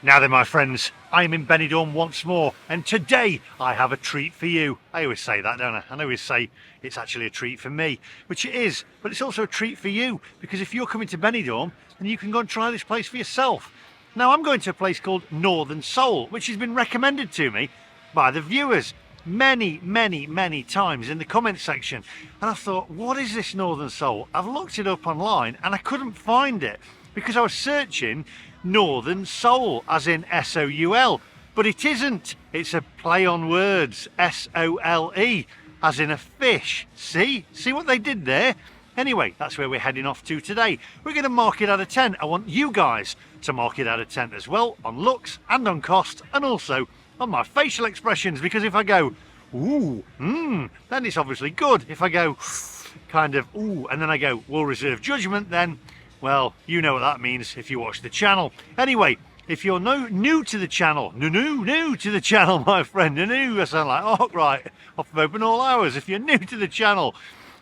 Now then, my friends, I am in Benidorm once more, and today I have a treat for you. I always say that, don't I? I always say it's actually a treat for me, which it is, but it's also a treat for you, because if you're coming to Benidorm, then you can go and try this place for yourself. Now, I'm going to a place called Northern Soul, which has been recommended to me by the viewers many times in the comment section. And I thought, what is this Northern Soul? I've looked it up online and I couldn't find it because I was searching Northern Soul, as in S-O-U-L, but it isn't. It's a play on words, S-O-L-E, as in a fish. See what they did there? Anyway, that's where we're heading off to today. We're going to mark it out of 10. I want you guys to mark it out of 10 as well, on looks and on cost, and also on my facial expressions, because if I go, ooh, then it's obviously good. If I go, kind of, ooh, and then I go, we'll reserve judgment, then, well, you know what that means if you watch the channel. Anyway, if you're new to the channel, new to the channel, my friend, I sound like, oh, right, off of open all hours. If you're new to the channel,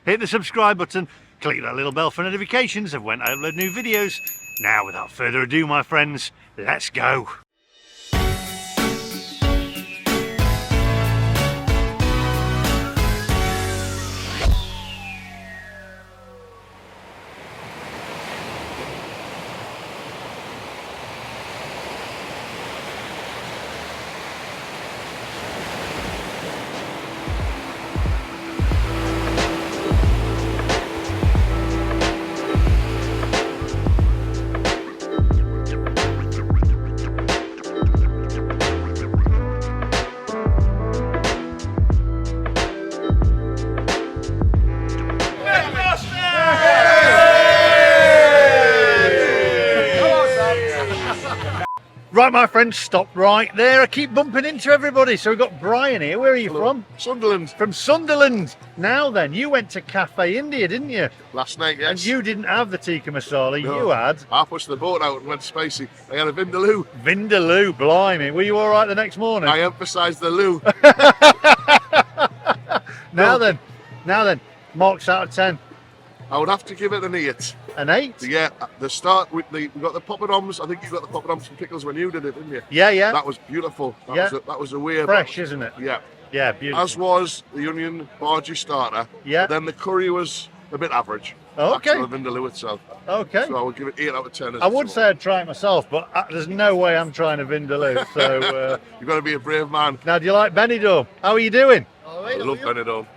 hit the subscribe button, click that little bell for notifications of when I upload new videos. Now, without further ado, my friends, let's go. Right, my friends, stop right there. I keep bumping into everybody. So we've got Brian here. Where are you from? Sunderland. From Sunderland. Now then, you went to Cafe India, didn't you? Last night, yes. And you didn't have the tikka masala, No. you had... I pushed the boat out and went spicy. I had a vindaloo. Vindaloo, blimey. Were you all right the next morning? I emphasised the loo. Now then, marks out of 10. I would have to give it an 8. An 8? Yeah, the start with we got the poppadoms. I think you got the poppadoms and pickles when you did it, didn't you? Yeah. That was beautiful. That was a weird. Fresh, isn't it? Yeah. Yeah, beautiful. As was the onion bhaji starter. Yeah. Then the curry was a bit average. Oh, okay. The vindaloo itself. Okay. So I would give it 8 out of 10. I would say I'd try it myself, but there's no way I'm trying a vindaloo. So you've got to be a brave man. Now, do you like Benidorm? How are you doing? I love Benidorm.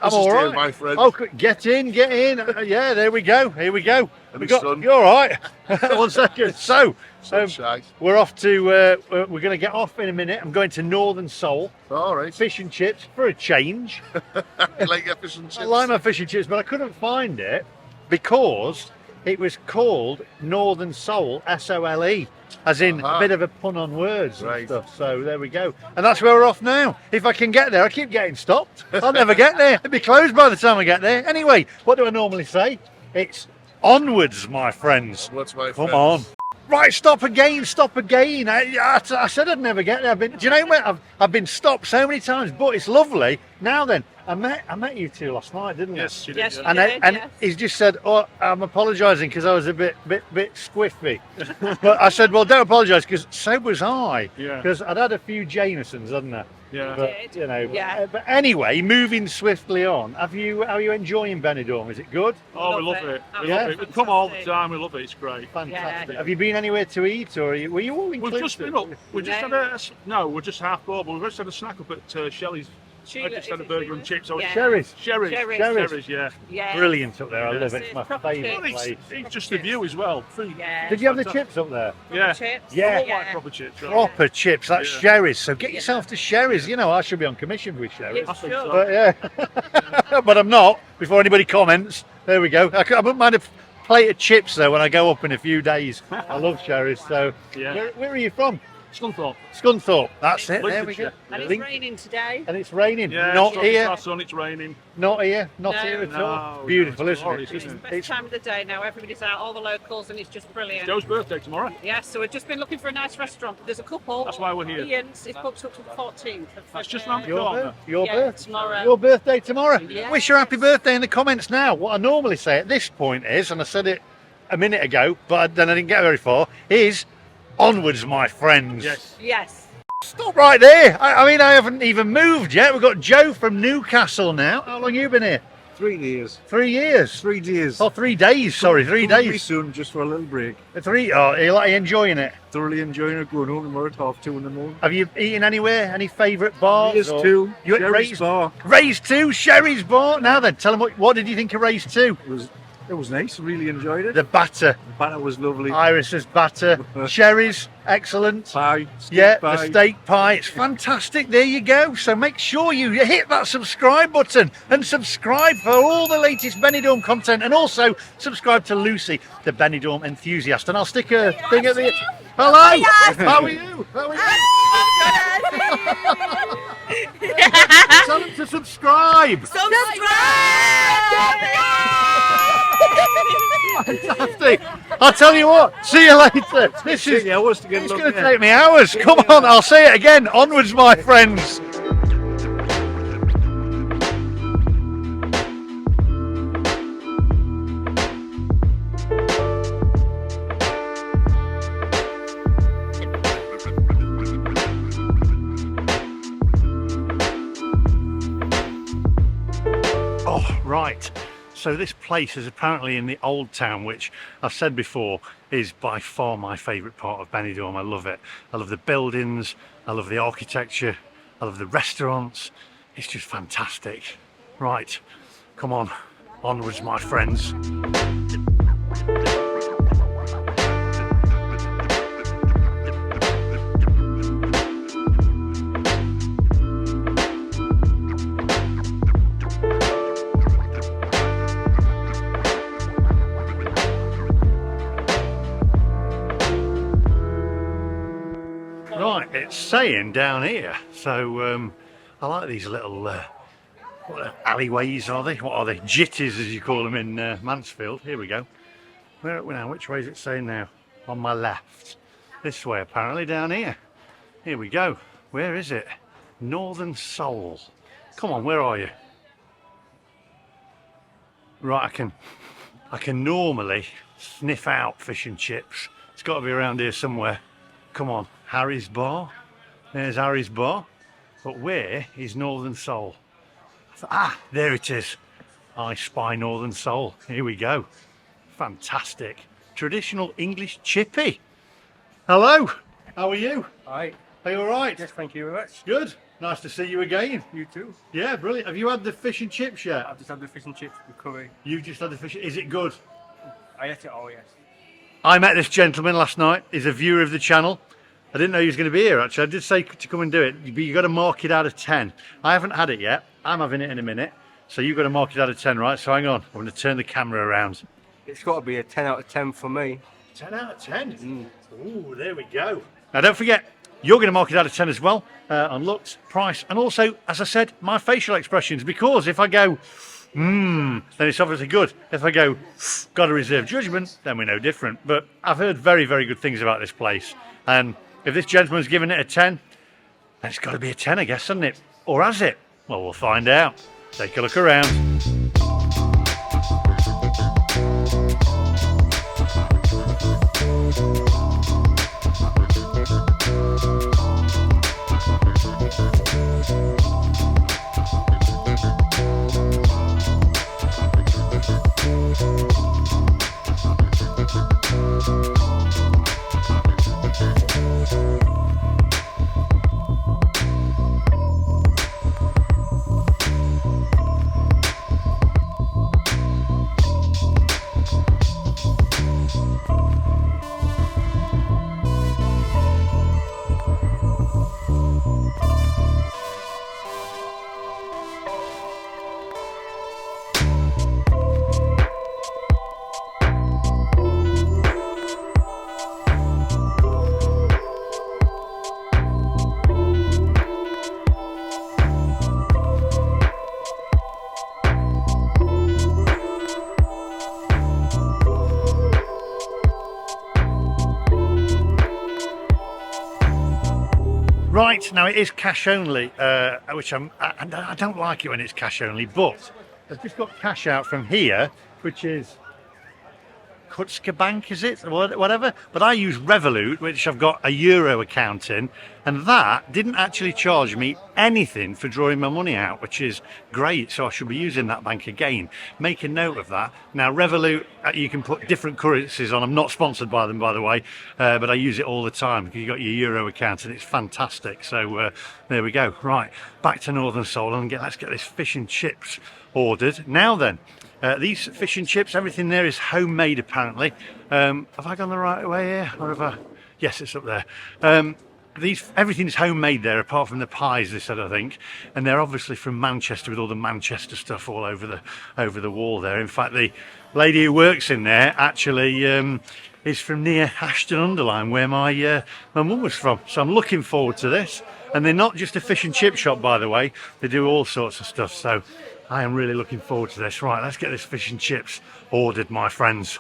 I'm all right. My friend. Oh, get in. Yeah, there we go. Here we go. Son. You're all right. 1 second. So, Shy. we're off to. We're going to get off in a minute. I'm going to Northern Soul. All right. Fish and chips for a change. You like your fish and chips? I like my fish and chips, but I couldn't find it because it was called Northern Soul, S-O-L-E, as in a bit of a pun on words and stuff. So there we go. And that's where we're off now. If I can get there, I keep getting stopped. I'll never get there. It'll be closed by the time I get there. Anyway, what do I normally say? It's onwards, my friends. What's my Come on. Right, stop again. I said I'd never get there. Do you know what? I've been stopped so many times, but it's lovely. Now then, I met you two last night, didn't I? Yes, you did. Yes, And he's just said, "Oh, I'm apologising because I was a bit squiffy." But I said, "Well, don't apologise because so was I. Because I'd had a few Jamesons, hadn't I?" Yeah. But, you know. Yeah. But anyway, moving swiftly on. Are you enjoying Benidorm? Is it good? Oh, we love it. We Yeah? love it. We come all the time. We love it. It's great. Fantastic. Yeah. Have you been anywhere to eat, or were you all inclusive? We've just been up. We just had a we're just half full, but we've just had a snack up at Shelley's. I just had a burger and chips. Yeah. Sherry's. Yeah. Brilliant up there. I love it. It's my Proper favourite chips. place. It's just the view as well. Food. Yeah. Did you have the chips up there? Yeah. Chips. Yeah. I don't like proper chips. Right? Proper chips. That's Yeah. Sherry's. So get yourself to Sherry's. You know, I should be on commission with Sherry's. I think Sure. so. But yeah, but I'm not. Before anybody comments, there we go. I wouldn't mind a plate of chips though when I go up in a few days. I love Sherry's. So, Yeah. where are you from? Scunthorpe. Scunthorpe. That's it. There we go. Lincolnshire. And it's Link- raining today. And it's raining. Yeah. Not it's here. Our sun, it's raining. Not here. Not No. here at all. No, Beautiful, no, it's isn't glorious, it? isn't It's it? the best time of the day now. Everybody's out, all the locals, and it's just brilliant. Joe's birthday tomorrow. Yes, so we've just been looking for a nice restaurant. There's a couple. That's why we're here. Ian's is booked up to the 14th. That's just round the Your, corner. your Yeah, birthday. tomorrow. Your birthday tomorrow. Yeah. Wish your happy birthday in the comments now. What I normally say at this point is, and I said it a minute ago, but then I didn't get very far, is Onwards, my friends. Yes. Yes. Stop right there. I mean, I haven't even moved yet. We've got Joe from Newcastle now. How long have you been here? 3 years. 3 years. 3 days. Oh, 3 days. Sorry, 3 Coming days. soon, just for a little break. 3. Oh, are you enjoying it? Thoroughly enjoying it. Going home tomorrow at 2:30 in the morning. Have you eaten anywhere? Any favourite bars? Raised or- 2. You at Sherry's Raised Bar. Raised 2, Sherry's Bar. Now then, tell them what did you think of Raised 2? It was nice. Really enjoyed it. The batter. The batter was lovely. Iris's batter. Sherry's, excellent. Pie. Steak Yeah, pie. the steak pie. It's fantastic. There you go. So make sure you hit that subscribe button and subscribe for all the latest Benidorm content, and also subscribe to Lucy, the Benidorm enthusiast. And I'll stick a thing at the. Hello. How are you? How are you? Tell them to subscribe. Fantastic. I'll tell you what. See you later. This is. hours to get It's it up going to there. take me hours. Come on, I'll say it again. Onwards, my friends. Oh, right. So this place is apparently in the Old Town, which I've said before is by far my favourite part of Benidorm. I love it. I love the buildings, I love the architecture, I love the restaurants. It's just fantastic. Right, come on, onwards, my friends. Right, it's saying down here, so I like these little what alleyways, are they? What are they? Jitties, as you call them in Mansfield. Here we go. Where are we now? Which way is it saying now? On my left. This way, apparently, down here. Here we go. Where is it? Northern Soul. Come on, where are you? Right, I can normally sniff out fish and chips. It's got to be around here somewhere. Come on, Harry's Bar. There's Harry's Bar. But where is Northern Soul? Ah, there it is. I spy Northern Soul. Here we go. Fantastic. Traditional English chippy. Hello. How are you? Hi. Are you all right? Yes, thank you very much. Good. Nice to see you again. You too. Yeah, brilliant. Have you had the fish and chips yet? I've just had the fish and chips with curry. You just had the fish. Is it good? I ate it all, yes. I met this gentleman last night. He's a viewer of the channel. I didn't know he was going to be here, actually. I did say to come and do it, but you got to mark it out of 10. I haven't had it yet. I'm having it in a minute. So you've got to mark it out of 10, right? So hang on. I'm going to turn the camera around. It's got to be a 10 out of 10 for me. 10 out of 10? Ooh, there we go. Now, don't forget, you're going to mark it out of 10 as well, on looks, price, and also, as I said, my facial expressions. Because if I go, then it's obviously good. If I go, got to reserve judgment, then we know different. But I've heard very, very good things about this place. And if this gentleman's given it a 10, then it's got to be a 10, I guess, hasn't it? Or has it? Well, we'll find out. Take a look around. Right, now it is cash only, which I don't like it when it's cash only, but I've just got cash out from here, which is Kutska Bank, is it? Whatever. But I use Revolut, which I've got a Euro account in, and that didn't actually charge me anything for drawing my money out, which is great. So I should be using that bank again. Make a note of that. Now, Revolut, you can put different currencies on. I'm not sponsored by them, by the way, but I use it all the time because you've got your Euro account and it's fantastic. So there we go. Right, back to Northern Soul and let's get this fish and chips ordered. Now then. These fish and chips, everything there is homemade apparently. Have I gone the right way here? Or have I? Yes, it's up there. Everything's homemade there apart from the pies, they said, I think. And they're obviously from Manchester with all the Manchester stuff all over the wall there. In fact, the lady who works in there actually is from near Ashton-under-Lyne, where my mum was from. So I'm looking forward to this. And they're not just a fish and chip shop, by the way. They do all sorts of stuff. So I am really looking forward to this. Right, let's get this fish and chips ordered, my friends.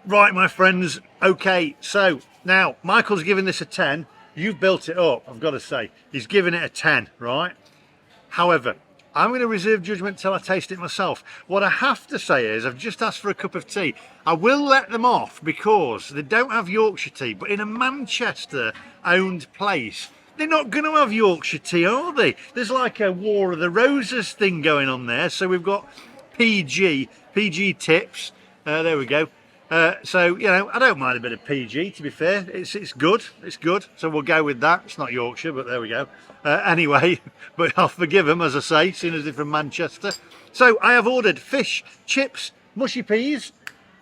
Right, my friends. Okay, so now Michael's given this a 10. You've built it up, I've got to say. He's given it a 10, right? However, I'm going to reserve judgment till I taste it myself. What I have to say is I've just asked for a cup of tea. I will let them off because they don't have Yorkshire tea, but in a Manchester-owned place, they're not going to have Yorkshire tea, are they? There's like a War of the Roses thing going on there. So we've got PG tips. There we go. So, you know, I don't mind a bit of PG, to be fair. It's good. It's good. So we'll go with that. It's not Yorkshire, but there we go. Anyway, but I'll forgive them, as I say, seeing as they're from Manchester. So I have ordered fish, chips, mushy peas,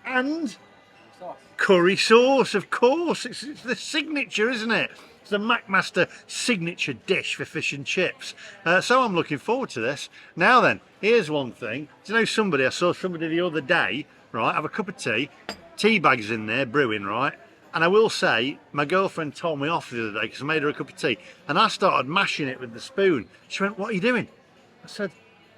and curry sauce, of course. It's the signature, isn't it? It's the MacMaster signature dish for fish and chips. So I'm looking forward to this. Now then, here's one thing. Do you know I saw somebody the other day, right, have a cup of tea bags in there, brewing, right? And I will say, my girlfriend told me off the other day because I made her a cup of tea. And I started mashing it with the spoon. She went, what are you doing? I said,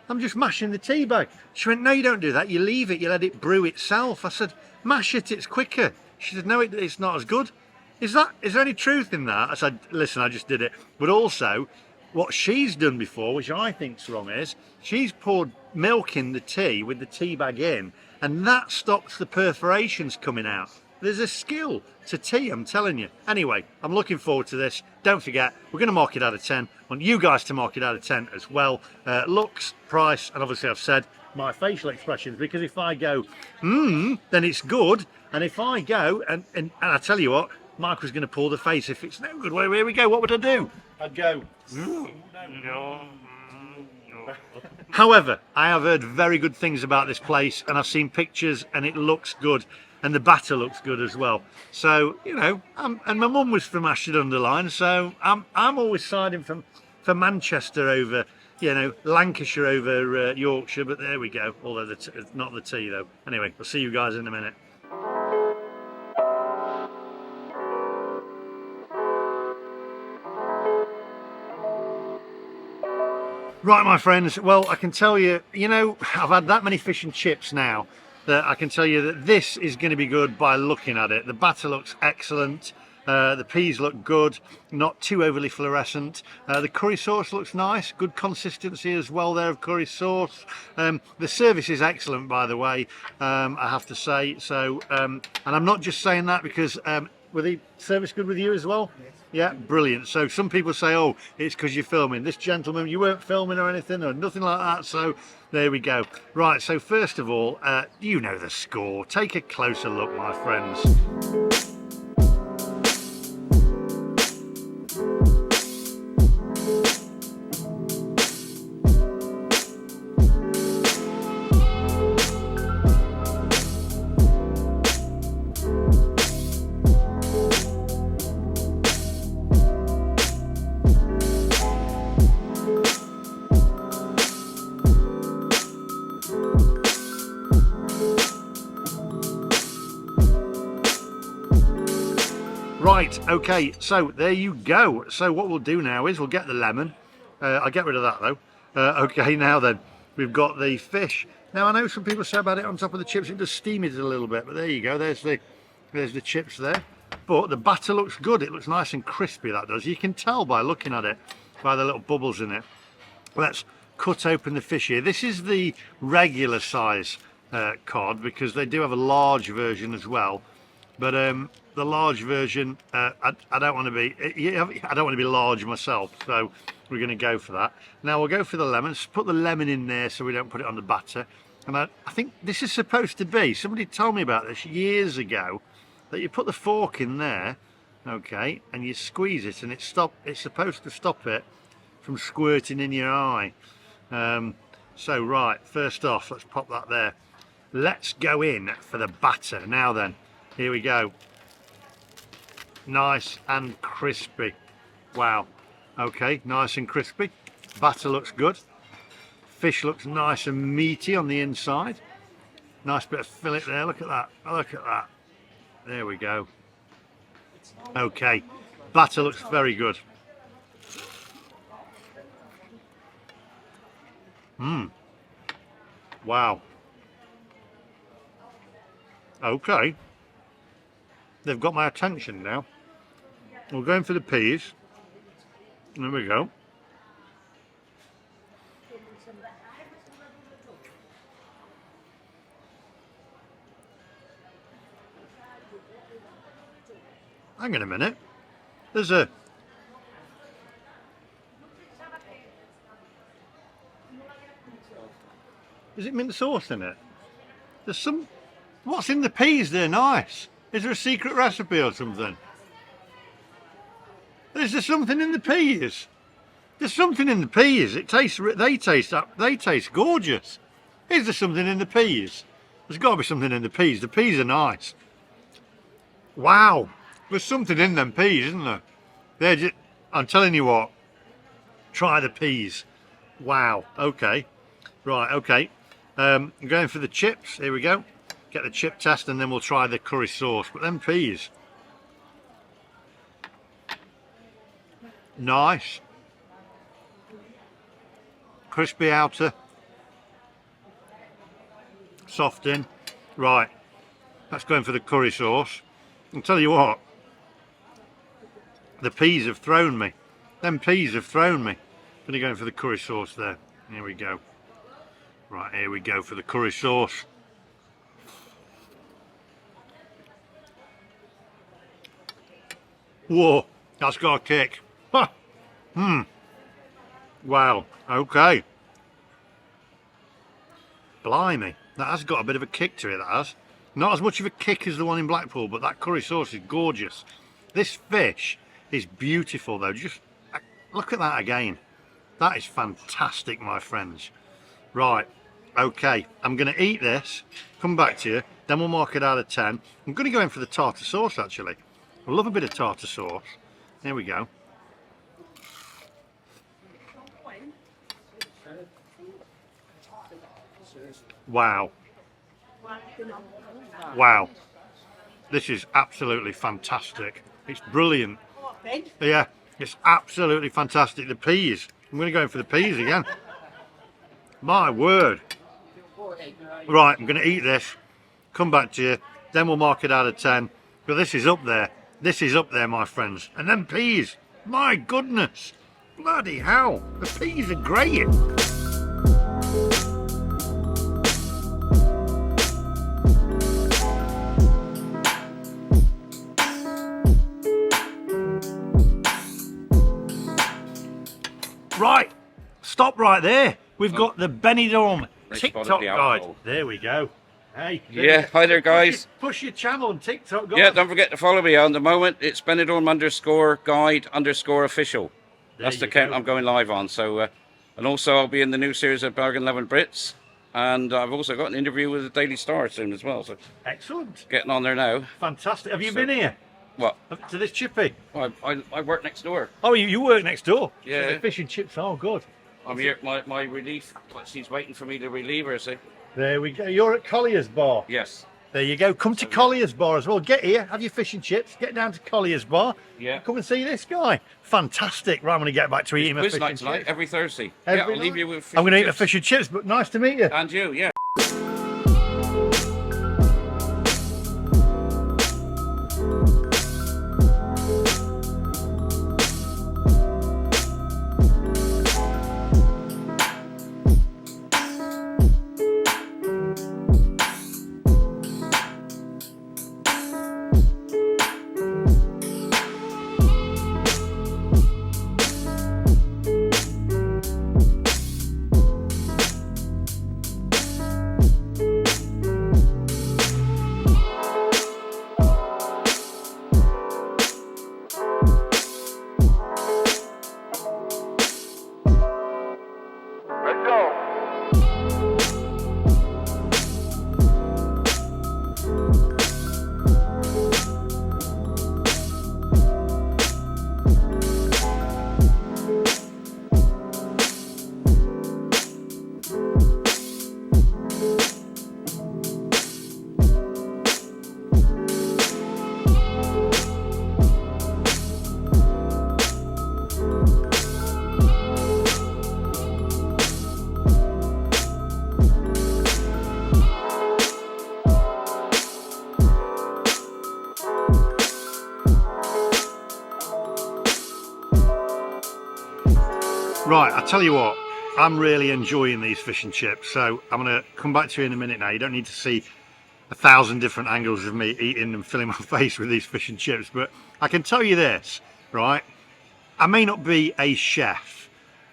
I'm just mashing the tea bag. She went, no, you don't do that. You leave it, you let it brew itself. I said, mash it, it's quicker. She said, no, it's not as good. Is there any truth in that? I said, listen, I just did it. But also, what she's done before, which I think's wrong, is she's poured milk in the tea with the tea bag in, and that stops the perforations coming out. There's a skill to tea, I'm telling you. Anyway, I'm looking forward to this. Don't forget, we're going to mark it out of 10. I want you guys to mark it out of 10 as well. Looks, price, and obviously I've said my facial expressions, because if I go, then it's good. And if I go, and I tell you what, Michael's going to pull the face if it's no good. Well, here we go. What would I do? I'd go, no. However, I have heard very good things about this place, and I've seen pictures, and it looks good, and the batter looks good as well. So, you know, and my mum was from Ashton-under-Lyne, so I'm always siding for Manchester over, you know, Lancashire over Yorkshire. But there we go. Although not the tea though. Anyway, I'll see you guys in a minute. Right, my friends, well, I can tell you, you know, I've had that many fish and chips now that I can tell you that this is going to be good by looking at it. The batter looks excellent. The peas look good, not too overly fluorescent. The curry sauce looks nice, good consistency as well there of curry sauce. The service is excellent, by the way, I have to say. So, and I'm not just saying that because were the service good with you as well? Yes. Yeah, brilliant. So some people say, oh, it's because you're filming. This gentleman, you weren't filming or anything or nothing like that. So there we go. Right, so first of all, you know the score. Take a closer look, my friends. Right, okay, so there you go. So what we'll do now is we'll get the lemon. I'll get rid of that though. Okay, now then, we've got the fish. Now I know some people say about it on top of the chips, it does steam it a little bit, but there you go, there's the chips there. But the batter looks good, it looks nice and crispy, that does. You can tell by looking at it, by the little bubbles in it. Let's cut open the fish here. This is the regular size cod, because they do have a large version as well. But the large version, I don't want to be. I don't want to be large myself, so we're going to go for that. Now we'll go for the lemons. Put the lemon in there so we don't put it on the batter. And I think this is supposed to be. Somebody told me about this years ago, that you put the fork in there, okay, and you squeeze it, and it's supposed to stop it from squirting in your eye. So right, first off, let's pop that there. Let's go in for the batter. Now then, here we go. Nice and crispy. Wow. Okay, nice and crispy. Batter looks good. Fish looks nice and meaty on the inside. Nice bit of fillet there. Look at that. Look at that. There we go. Okay, batter looks very good. Wow. Okay. They've got my attention now. We're going for the peas. There we go. Hang on a minute. There's a... Is it mint sauce in it? There's some... What's in the peas? They're nice. Is there a secret recipe or something? Is there something in the peas? There's something in the peas. They taste gorgeous. Is there something in the peas? There's got to be something in the peas. The peas are nice. Wow. There's something in them peas, isn't there? They're just, I'm telling you what. Try the peas. Wow. Okay. Right. Okay. I'm going for the chips. Here we go. Get the chip test, and then we'll try the curry sauce. But them peas. Nice. Crispy outer. Soft in. Right. That's going for the curry sauce. I'll tell you what. The peas have thrown me. Them peas have thrown me. Going to go in for the curry sauce there. Here we go. Right, here we go for the curry sauce. Whoa, that's got a kick. Ha! Wow, okay. Blimey, that has got a bit of a kick to it, that has. Not as much of a kick as the one in Blackpool, but that curry sauce is gorgeous. This fish is beautiful though. Just look at that again. That is fantastic, my friends. Right, okay, I'm going to eat this, come back to you, then we'll mark it out of 10. I'm going to go in for the tartar sauce, actually. I love a bit of tartar sauce. There we go. Wow. Wow. This is absolutely fantastic. It's brilliant. Yeah, it's absolutely fantastic. The peas. I'm going to go in for the peas again. My word. Right, I'm going to eat this, come back to you, then we'll mark it out of 10. But this is up there. This is up there, my friends. And then peas. My goodness. Bloody hell. The peas are great. Right. Stop right there. We've got the Benidorm TikTok guide. There we go. Hey. Yeah, hi there, guys. Push your channel on TikTok. Go Yeah, on. don't forget to follow me on the moment. It's Benidorm_guide_official. That's the account I'm going live on. So, and also I'll be in the new series of Bargain 11 Brits, and I've also got an interview with the Daily Star soon as well. So Excellent. getting on there now. Fantastic. Have you been here? What? To this chippy? I work next door. Oh, you work next door? Yeah. So the fish and chips are good. I'm here. My relief. She's waiting for me to relieve her. See. There we go. You're at Collier's Bar. Yes. There you go. Come to Collier's Bar as well. Get here, have your fish and chips, get down to Collier's Bar. Yeah. Come and see this guy. Fantastic. Right, I'm going to get back to eating my Quiz fish night and tonight, chips. every Thursday. Every yeah, I'll night? leave you with. I'm going to eat my chips. fish and chips, but nice to meet you. And you, yeah. Right, I tell you what, I'm really enjoying these fish and chips, so I'm going to come back to you in a minute now. You don't need to see 1,000 different angles of me eating and filling my face with these fish and chips, but I can tell you this, right? I may not be a chef,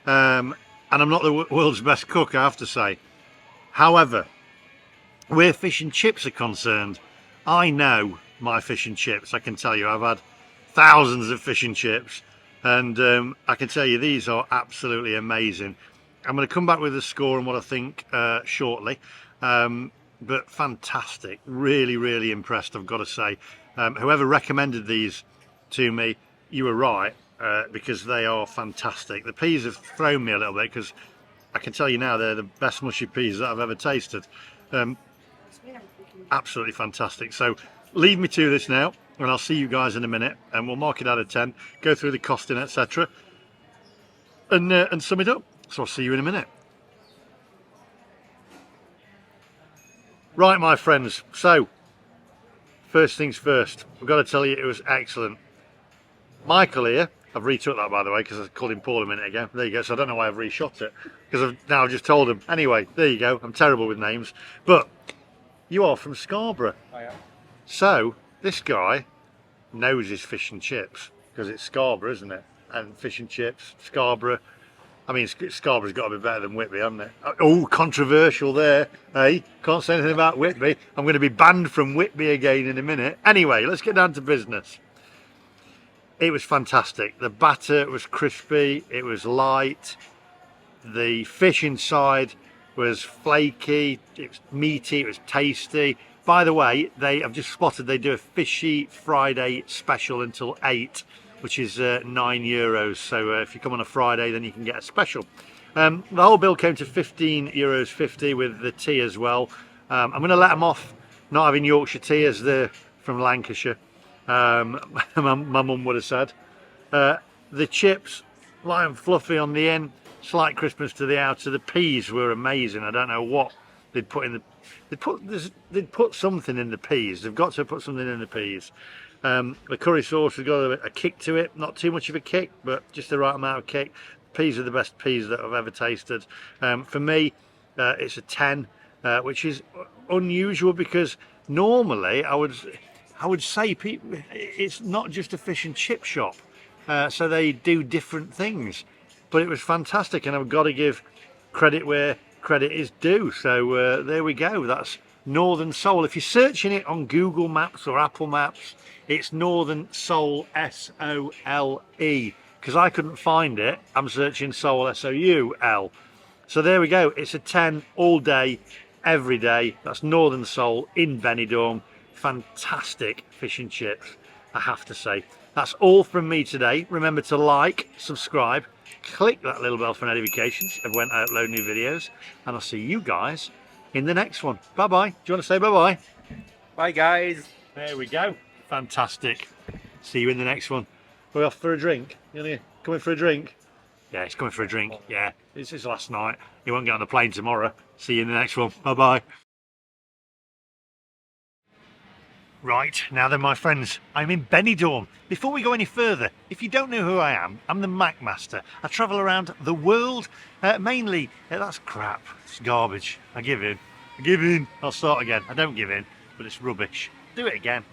and I'm not the world's best cook, I have to say. However, where fish and chips are concerned, I know my fish and chips. I can tell you, I've had thousands of fish and chips, and I can tell you these are absolutely amazing. I'm going to come back with a score and what I think shortly, but fantastic. Really impressed, I've got to say. Whoever recommended these to me, you were right, because they are fantastic. The peas have thrown me a little bit because I can tell you now they're the best mushy peas that I've ever tasted. Absolutely fantastic. So leave me to this now, and I'll see you guys in a minute, and we'll mark it out of 10, go through the costing, etc., and sum it up. So I'll see you in a minute. Right, my friends, so first things first, I've got to tell you it was excellent. Michael here, I've retook that by the way because I called him Paul a minute ago. There you go. So I don't know why I've reshot it because I've just told him. Anyway, there you go. I'm terrible with names, but you are from Scarborough. I am. So this guy knows his fish and chips because it's Scarborough, isn't it? And fish and chips, Scarborough. I mean, Scarborough's got to be better than Whitby, hasn't it? Oh, controversial there, eh? Can't say anything about Whitby. I'm going to be banned from Whitby again in a minute. Anyway, let's get down to business. It was fantastic. The batter was crispy, it was light, the fish inside was flaky, it was meaty, it was tasty. By the way, I've just spotted they do a Fishy Friday special until 8, which is €9. So if you come on a Friday, then you can get a special. The whole bill came to €15.50 with the tea as well. I'm going to let them off not having Yorkshire tea as they're from Lancashire. My mum would have said. The chips, light and fluffy on the end, slight crispness to the outer. The peas were amazing. I don't know what they'd put in the. They'd put something in the peas. They've got to put something in the peas. The curry sauce has got a kick to it. Not too much of a kick, but just the right amount of kick. Peas are the best peas that I've ever tasted. For me, it's a 10, which is unusual because normally I would say people, it's not just a fish and chip shop, so they do different things, but it was fantastic, and I've got to give credit where credit is due. So there we go, that's Northern Sole. If you're searching it on Google Maps or Apple Maps, it's Northern Sole, S-O-L-E, because I couldn't find it. I'm searching Soul, S-O-U-L. So there we go, it's a 10 all day, every day. That's Northern Sole in Benidorm. Fantastic fish and chips, I have to say. That's all from me today. Remember to like, subscribe, click that little bell for notifications of when I upload new videos, and I'll see you guys in the next one. Bye bye. Do you want to say bye bye? Bye guys. There we go. Fantastic. See you in the next one. We're off for a drink. You want to come in for a drink? Yeah, he's coming for a drink. Yeah, this is last night. He won't get on the plane tomorrow. See you in the next one. Bye bye. Right, now then my friends, I'm in Benidorm. Before we go any further, if you don't know who I am, I'm the MacMaster. I travel around the world, mainly, that's crap, it's garbage. I give in. I'll start again. I don't give in, but it's rubbish. Do it again.